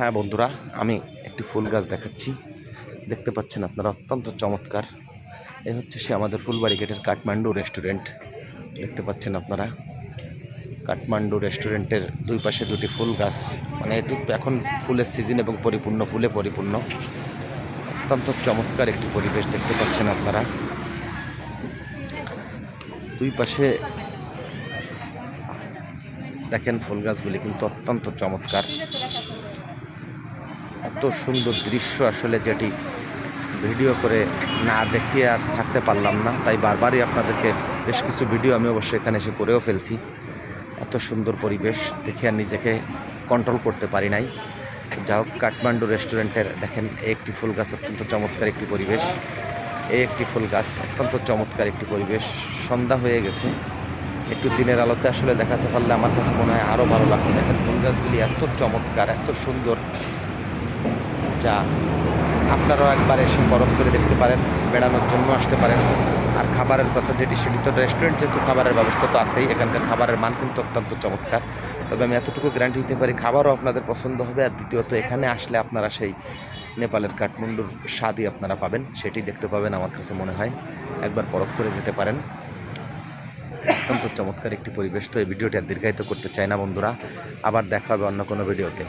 হ্যাঁ বন্ধুরা, আমি একটি ফুল গাছ দেখাচ্ছি। দেখতে পাচ্ছেন আপনারা, অত্যন্ত চমৎকার। এই হচ্ছে সে আমাদের ফুলবাড়ি গেটের কাঠমান্ডু রেস্টুরেন্ট। দেখতে পাচ্ছেন আপনারা, কাঠমান্ডু রেস্টুরেন্টের দুই পাশে দুটি ফুল গাছ। মানে এটি এখন ফুলের সিজন এবং পরিপূর্ণ ফুলে পরিপূর্ণ। অত্যন্ত চমৎকার একটি পরিবেশ দেখতে পাচ্ছেন আপনারা। দুই পাশে দেখেন ফুল গাছগুলি কিন্তু অত্যন্ত চমৎকার। এত সুন্দর দৃশ্য আসলে যেটি ভিডিও করে না দেখিয়ে আর থাকতে পারলাম না, তাই বারবারই আপনাদেরকে বেশ কিছু ভিডিও আমি অবশ্যই এখানে এসে করেও ফেলছি। এত সুন্দর পরিবেশ দেখে আর নিজেকে কন্ট্রোল করতে পারি নাই। যা হোক, কাঠমান্ডু রেস্টুরেন্টের দেখেন একটি ফুল গাছ, অত্যন্ত চমৎকার একটি পরিবেশ। এই একটি ফুল গাছ, অত্যন্ত চমৎকার একটি পরিবেশ। সন্ধ্যা হয়ে গেছে, একটু দিনের আলোতে আসলে দেখাতে পারলে আমার কাছে মনে হয় আরও ভালো লাগতো। দেখেন ফুল গাছগুলি এত চমৎকার, এত সুন্দর, যা আপনারাও একবার এসে বরফ করে দেখতে পারেন, বেড়ানোর জন্য আসতে পারেন। আর খাবারের কথা যেটি, সেটি তো রেস্টুরেন্ট যেহেতু খাবারের ব্যবস্থা তো আছেই, এখানকার খাবারের মান কিন্তু অত্যন্ত চমৎকার। তবে আমি এতটুকু গ্যারান্টি দিতে পারি, খাবারও আপনাদের পছন্দ হবে। আর দ্বিতীয়ত, এখানে আসলে আপনারা সেই নেপালের কাঠমান্ডুর স্বাদই আপনারা পাবেন, সেটি দেখতে পাবেন আমার কাছে মনে হয়। একবার বরফ করে যেতে পারেন। অত্যন্ত চমৎকার একটি পরিবেশ। তো এই ভিডিওটি আর দীর্ঘায়িত করতে চাই না বন্ধুরা, আবার দেখা হবে অন্য কোনো ভিডিওতে।